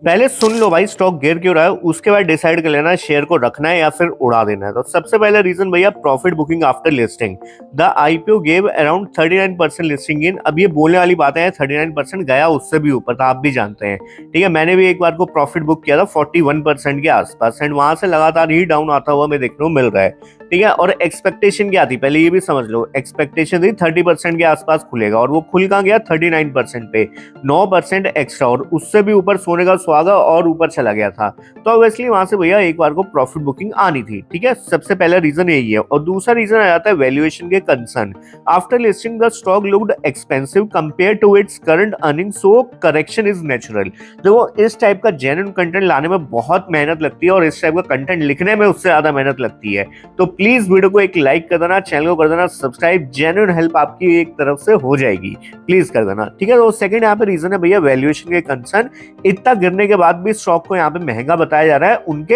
पहले सुन लो भाई स्टॉक गिर क्यों रहा है, उसके बाद डिसाइड कर लेना शेयर को रखना है या फिर उड़ा देना है। तो सबसे पहला रीजन भैया profit booking after listing. The IPO gave around 39% listing इन। अब ये बोलने वाली बातें हैं, 39% गया उससे भी ऊपर था, आप भी जानते हैं। ठीक है, मैंने भी एक बार को प्रॉफिट बुक किया था 41% के आसपास, एंड वहां से लगातार ही डाउन आता हुआ मैं देखने को मिल रहा है। ठीक है, और एक्सपेक्टेशन क्या थी पहले ये भी समझ लो। एक्सपेक्टेशन थी 30% के आसपास खुलेगा और वो खुल कहाँ गया 39% पे, 9% एक्स्ट्रा, और उससे भी ऊपर सोने का सुहागा और ऊपर चला गया था। तो ऑब्वियसली वहां से भैया एक बार को प्रॉफिट बुकिंग आनी थी। ठीक है, सबसे पहला रीजन यही है। और दूसरा रीजन आ जाता है वैल्यूएशन के concern. After listing the stock looked expensive compare to its current earning, so correction is natural. देखो इस टाइप का जेन्युइन कंटेंट लाने में बहुत मेहनत लगती है और इस टाइप का कंटेंट लिखने में उससे ज्यादा मेहनत लगती है। तो प्लीज वीडियो को एक लाइक कर देना, चैनल को कर देना सब्सक्राइब, जेन्युइन हेल्प आपकी एक तरफ से हो जाएगी, प्लीज कर देना। ठीक है, तो सेकंड यहाँ पे रीजन है भैया वैल्यूएशन के कंसर्न। इतना गिरने के बाद भी स्टॉक को यहाँ पे महंगा बताया जा रहा है उनके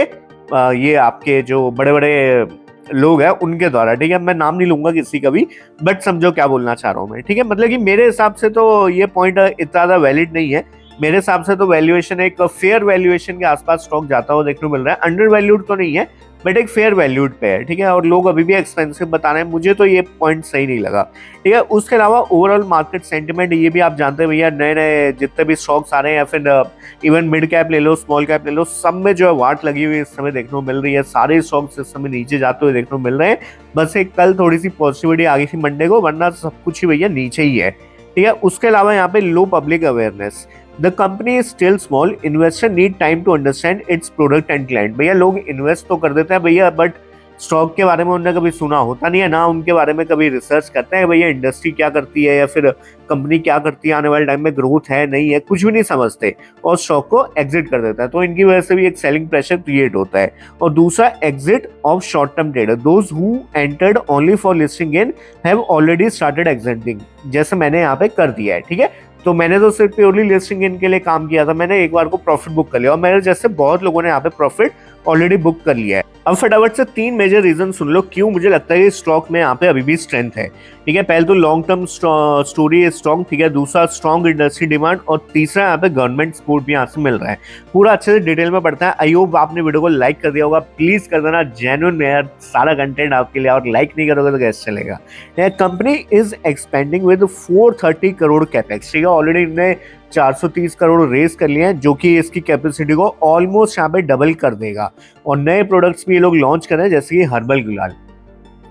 ये आपके जो बड़े बड़े लोग हैं उनके द्वारा। ठीक है, मैं नाम नहीं लूंगा किसी का भी, बट समझो क्या बोलना चाह रहा हूँ मैं। ठीक है, मतलब कि मेरे हिसाब से तो ये पॉइंट इतना ज्यादा वैलिड नहीं है। मेरे हिसाब से तो वैल्यूएशन एक फेयर वैल्यूएशन के आसपास स्टॉक जाता हुआ देखने को मिल रहा है। अंडर वैल्यूड तो नहीं है बट एक फेयर वैल्यूड पे है। ठीक है, और लोग अभी भी एक्सपेंसिव बता रहे हैं, मुझे तो ये पॉइंट सही नहीं लगा। ठीक है, उसके अलावा ओवरऑल मार्केट सेंटिमेंट ये भी आप जानते हैं भैया, नए नए जितने भी स्टॉक्स आ रहे हैं या फिर इवन मिड कैप ले लो स्मॉल कैप ले लो, सब में जो है वाट लगी हुई इस समय देखने को मिल रही है। सारे स्टॉक्स इस समय नीचे जाते हुए देखने को मिल रहे हैं। बस एक कल थोड़ी सी पॉजिटिविटी आ गई थी मंडे को, वरना सब कुछ ही भैया नीचे ही है। ठीक है, उसके अलावा यहाँ पे लो public awareness. The company is still small, investor need time to understand its product and client. भैया लोग इन्वेस्ट तो कर देते हैं भैया, बट स्टॉक के बारे में उन्होंने कभी सुना होता नहीं है ना, उनके बारे में कभी रिसर्च करते हैं भैया इंडस्ट्री क्या करती है या फिर कंपनी क्या करती है, आने वाले टाइम में ग्रोथ है नहीं है, कुछ भी नहीं समझते और स्टॉक को एग्जिट कर देता है। तो इनकी वजह से भी एक सेलिंग प्रेशर क्रिएट होता है। और दूसरा exit of short term trader, those who entered only for listing gain have already started exiting, जैसे मैंने यहाँ पे कर दिया है। ठीक है, तो मैंने तो सिर्फ प्योरली लिस्टिंग इनके लिए काम किया था, मैंने एक बार को प्रॉफिट बुक कर लिया और मेरे जैसे बहुत लोगों ने यहाँ पे प्रॉफिट ऑलरेडी बुक कर लिया है। अब फटाफट से तीन मेजर रीजन सुन लो क्यों मुझे लगता है कि स्टॉक में यहाँ पे अभी भी स्ट्रेंथ है। ठीक है, पहले तो लॉन्ग टर्म स्टोरी स्ट्रॉन्ग। ठीक है, दूसरा स्ट्रॉन्ग इंडस्ट्री डिमांड, और तीसरा यहाँ पे गवर्नमेंट सपोर्ट भी यहाँ से मिल रहा है। पूरा अच्छे से डिटेल में पढ़ता है। आई होप आपने वीडियो को लाइक कर दिया होगा, प्लीज कर देना, जेन्युइन में यार सारा कंटेंट आपके लिए, और लाइक नहीं करोगे तो कैसे चलेगा। Company is expanding with 430 crore capex. ठीक है, ऑलरेडी इन्होंने 430 करोड़ रेस कर लिए हैं, जो कि इसकी कैपेसिटी को ऑलमोस्ट यहाँ पे डबल कर देगा। और नए प्रोडक्ट्स भी ये लोग लॉन्च कर रहे हैं जैसे कि हर्बल गुलाल।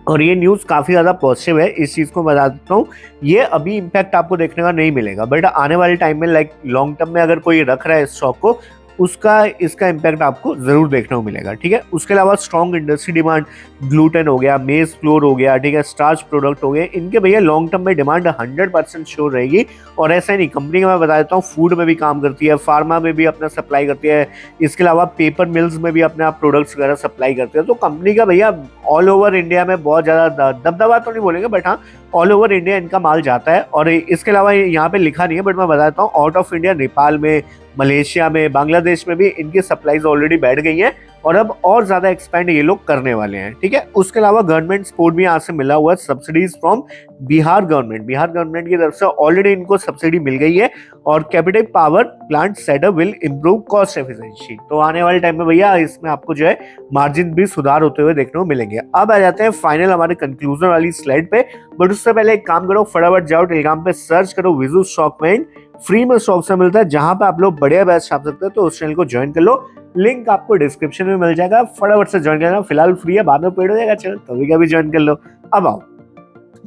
और ये न्यूज़ काफ़ी ज़्यादा पॉजिटिव है, इस चीज़ को बता देता हूँ। ये अभी इम्पैक्ट आपको देखने का नहीं मिलेगा, बट आने वाले टाइम में लाइक लॉन्ग टर्म में अगर कोई रख रहा है इस स्टॉक को, उसका इसका इम्पैक्ट आपको जरूर देखने को मिलेगा। ठीक है, उसके अलावा स्ट्रॉन्ग इंडस्ट्री डिमांड, ग्लूटेन हो गया, मेज फ्लोर हो गया, ठीक है, स्टार्च प्रोडक्ट हो गए, इनके भैया लॉन्ग टर्म में डिमांड 100% श्योर रहेगी। और ऐसा ही नहीं, कंपनी का मैं बता देता हूँ फूड में भी काम करती है, फार्मा में भी अपना सप्लाई करती है, इसके अलावा पेपर मिल्स में भी अपने आप प्रोडक्ट्स वगैरह सप्लाई करती है। तो कंपनी का भैया ऑल ओवर इंडिया में बहुत ज़्यादा दबदबा तो नहीं बोलेंगे, बट हाँ ऑल ओवर इंडिया इनका माल जाता है। और इसके अलावा यहाँ पे लिखा नहीं है बट मैं बता देता हूँ, आउट ऑफ इंडिया नेपाल में, मलेशिया में, बांग्लादेश में भी इनकी सप्लाईज ऑलरेडी बैठ गई हैं और अब और ज्यादा एक्सपेंड ये लोग करने वाले हैं। ठीक है, उसके अलावा गवर्नमेंट सपोर्ट भी यहाँ से मिला हुआ है, subsidies from Bihar government. Bihar government की तरफ से ऑलरेडी इनको सब्सिडी मिल गई है। और capital power plant setup will improve cost efficiency. तो आने वाले टाइम में भैया इसमें आपको जो है मार्जिन भी सुधार होते हुए देखने को मिलेंगे। अब आ जाते हैं फाइनल हमारे कंक्लूजन वाली स्लाइड पे, बट उससे पहले एक काम करो, फटाफट जाओ टेलीग्राम पे सर्च करो विजू स्टॉकमेंट, फ्री में स्टॉक से मिलता है, जहां पे आप लोग बढ़िया बैच छाप सकते हैं। तो उस चैनल को ज्वाइन कर लो, लिंक आपको डिस्क्रिप्शन में मिल जाएगा, फटाफट से ज्वाइन करना। फिलहाल फ्री है, बाद में पेड हो जाएगा चैनल, कभी कभी ज्वाइन कर लो। अब आओ,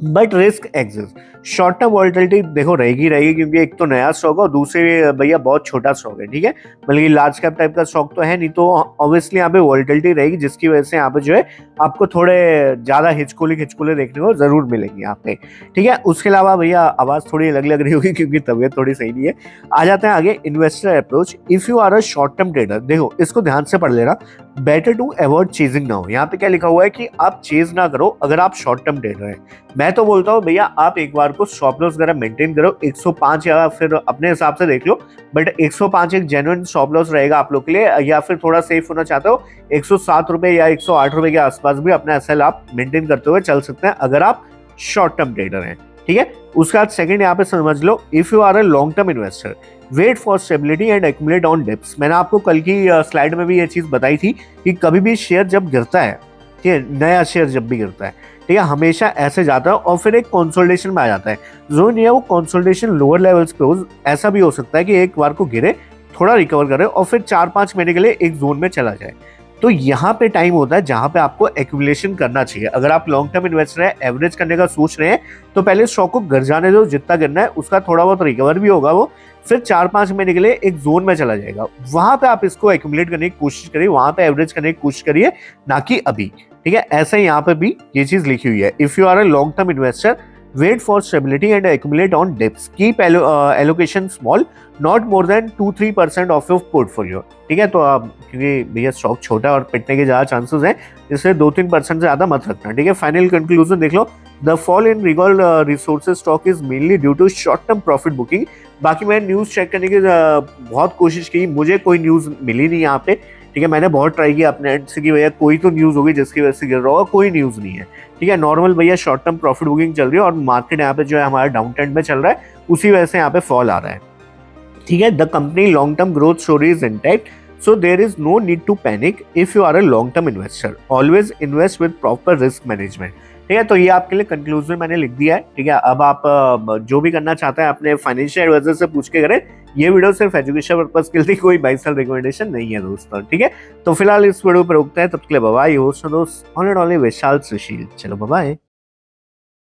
but risk exist, short term volatility देखो रहेगी क्योंकि एक तो नया स्टॉक है और दूसरे भैया बहुत छोटा स्टॉक है। ठीक है, बल्कि लार्ज कैप टाइप का स्टॉक तो है नहीं, तो ऑब्वियसली यहाँ पे वॉलिटिलिटी रहेगी, जिसकी वजह से यहाँ पे जो है आपको थोड़े ज्यादा हिचकोले देखने को जरूर मिलेंगे यहाँ पे। ठीक है, उसके अलावा भैया आवाज थोड़ी अलग लग रही होगी क्योंकि तबीयत थोड़ी सही नहीं है। आ जाते हैं आगे, investor approach. If you are a short term trader, देखो इसको ध्यान से पढ़ लेना, better to avoid chasing now. यहाँ पे क्या लिखा हुआ है कि आप चेज ना करो अगर आप शॉर्ट टर्म ट्रेडर हैं। मैं तो बोलता हूँ भैया आप एक बार को स्टॉप लॉस वगैरह मेंटेन करो, 105 या फिर अपने हिसाब से देख लो, बट 105 एक जेन्युइन स्टॉप लॉस रहेगा आप लोग के लिए। या फिर थोड़ा सेफ होना चाहते हो 107 रुपए या 108 रुपए के आसपास भी अपना एसएल आप मेंटेन करते हुए चल सकते हैं अगर आप शॉर्ट टर्म ट्रेडर हैं। ठीक है, उसके बाद सेकंड यहाँ पे समझ लो, if you are a long term investor, wait for stability and accumulate on dips. मैंने आपको कल की स्लाइड में भी ये चीज बताई थी कि कभी भी शेयर जब गिरता है, ठीक है, नया शेयर जब भी गिरता है, ठीक है, हमेशा ऐसे जाता है और फिर एक कंसोलिडेशन में आ जाता है। जो नहीं है वो कंसोलिडेशन लोअर लेवल्स पे हो, ऐसा भी हो सकता है कि एक बार को गिरे, थोड़ा रिकवर करे और फिर 4-5 महीने के लिए एक जोन में चला जाए। तो यहाँ पे टाइम होता है जहां पे आपको एक्यूमुलेशन करना चाहिए। अगर आप लॉन्ग टर्म इन्वेस्टर है, एवरेज करने का सोच रहे हैं, तो पहले स्टॉक को गिर जाने दो, जितना गिरना है उसका थोड़ा बहुत रिकवर भी होगा, वो फिर 4-5 महीने के लिए एक जोन में चला जाएगा। वहां पे आप इसको एक्यूमुलेट करने की कोशिश करिए, वहां पे एवरेज करने की कोशिश करिए, ना कि अभी। ठीक है, ऐसे यहाँ पे भी ये चीज लिखी हुई है, if you are a long term investor wait for stability and accumulate on dips, keep allocation small, not more than 2-3% of your portfolio. ठीक है, तो आप, क्योंकि भैया स्टॉक छोटा है और पिटने के ज्यादा चांसेस हैं, इसलिए 2-3% से ज्यादा मत रखना। ठीक है, फाइनल कंक्लूजन देख लो, the fall in Regaal resources stock is mainly due to short term profit booking. बाकी मैंने न्यूज चेक करने की बहुत कोशिश की, मुझे कोई न्यूज मिली नहीं यहाँ पे। ठीक है, मैंने बहुत ट्राई किया अपने एंड से कि भैया कोई तो न्यूज होगी जिसकी वजह से गिर रहा होगा, कोई न्यूज नहीं है। ठीक है, नॉर्मल भैया शॉर्ट टर्म प्रॉफिट बुकिंग चल रही है और मार्केट यहाँ पे जो है हमारा डाउन ट्रेंड में चल रहा है, उसी वजह से यहाँ पे फॉल आ रहा है। ठीक है, the company long term growth story is intact, so there is no need to panic if you are a long term investor, always invest with proper risk management। ठीक है, तो ये आपके लिए कंक्लूजन मैंने लिख दिया है। ठीक है, अब आप जो भी करना चाहते हैं अपने फाइनेंशियल एडवाइजर से पूछ के करें। ये वीडियो सिर्फ एजुकेशन पर्पस के लिए, कोई बाई साल रिकमेंडेशन नहीं है दोस्तों। ठीक है, तो फिलहाल इस वीडियो पर रुकते हैं, तब तक के लिए बाय बाय। होस्ट दोस्त ऑन एंड ओनली विशाल सुशील, चलो बाय बाय।